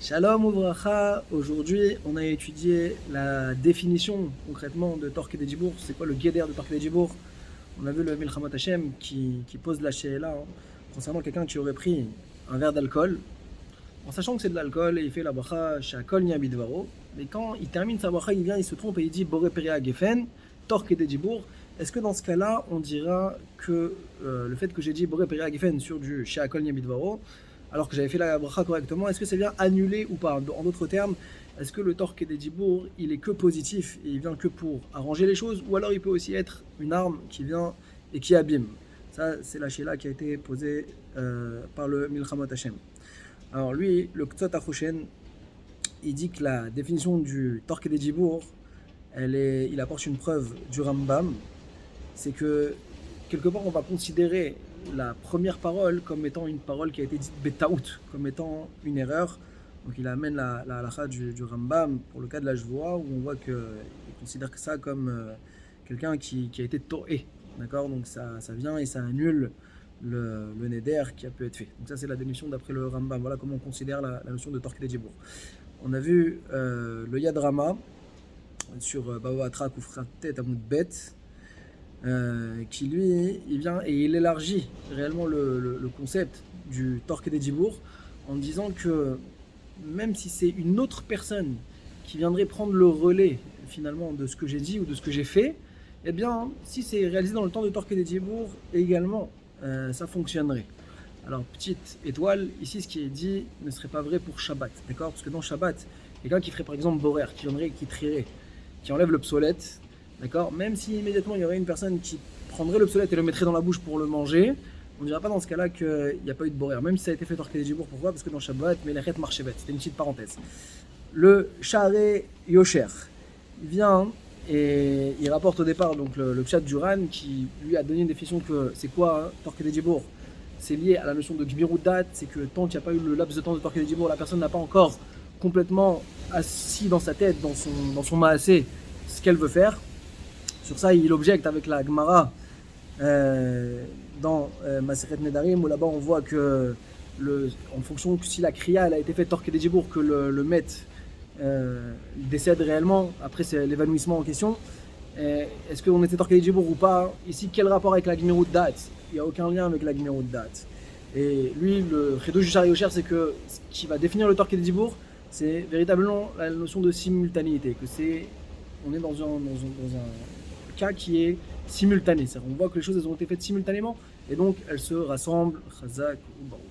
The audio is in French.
Shalom Ouvracha, aujourd'hui on a étudié la définition concrètement de Torque et Dibour. C'est quoi le guéder de Torque et Dibour? On a vu le Milchamat Hashem qui pose la Sheela concernant quelqu'un qui aurait pris un verre d'alcool en sachant que c'est de l'alcool et il fait la bracha Shakol Nia Bidvaro. Mais quand il termine sa bracha, il se trompe et il dit Boré Perea Gefen, Torque et Dibour. Est-ce que dans ce cas-là on dira que le fait que j'ai dit Boré Perea Gefen sur du Shakol Nia Bidvaro, alors que j'avais fait la bracha correctement, est-ce que c'est bien annulé ou pas? En d'autres termes, est-ce que le torque des dibour, il est que positif et il vient que pour arranger les choses, ou alors il peut aussi être une arme qui vient et qui abîme? Ça, c'est la shéla qui a été posée par le Milchamat Hashem. Alors lui, le Ktsot Achoshen, il dit que la définition du torque des dibour, il apporte une preuve du Rambam, c'est que quelque part on va considérer la première parole comme étant une parole qui a été dite betaout, comme étant une erreur. Donc il amène la halakha du Rambam pour le cas de la Jvoa, où on voit qu'il considère que ça comme quelqu'un qui a été toé. D'accord. Donc ça vient et ça annule le neder qui a pu être fait. Donc ça c'est la définition d'après le Rambam. Voilà comment on considère la notion de torque des dibour. On a vu le Yad Rama sur Baba Atra Koufratet Amoud Bet, qui lui, il vient et il élargit réellement le concept du torque des dibour en disant que même si c'est une autre personne qui viendrait prendre le relais finalement de ce que j'ai dit ou de ce que j'ai fait, eh bien si c'est réalisé dans le temps de torque des dibour également, ça fonctionnerait. Alors petite étoile, ici ce qui est dit ne serait pas vrai pour Shabbat, d'accord? Parce que dans Shabbat, quelqu'un qui ferait par exemple Borer, qui viendrait, qui trierait, qui enlève l'obsolète, d'accord? Même si immédiatement il y aurait une personne qui prendrait l'obsolète et le mettrait dans la bouche pour le manger, on ne dirait pas dans ce cas-là qu'il n'y a pas eu de borer. Même si ça a été fait torquer des jibour, pourquoi? Parce que dans Shabbat, mais les marchevet, c'était une petite parenthèse. Le Share Yosher, il vient et il rapporte au départ donc le Pshat Duran qui lui a donné une définition que c'est quoi hein, torquer des jibour? C'est lié à la notion de Gmirut Dat, c'est que tant qu'il n'y a pas eu le laps de temps de torquer des jibour, la personne n'a pas encore complètement assis dans sa tête, dans son maasé, ce qu'elle veut faire. Sur ça, il objecte avec la Gemara dans Maseret Nedarim, où là-bas on voit que, en fonction que si la kriya elle a été faite torquer des jibour, que le maître décède réellement, après c'est l'évanouissement en question. Est-ce qu'on était torqué des jibour ou pas? Ici, quel rapport avec la Gmirut Dat? Il n'y a aucun lien avec la Gmirut Dat. Et lui, le Chidouch du Shari Yosher, c'est que ce qui va définir le torqué des jibour, c'est véritablement la notion de simultanéité, que on est dans un cas qui est simultané. On voit que les choses elles ont été faites simultanément et donc elles se rassemblent. Chazak ou Baruch.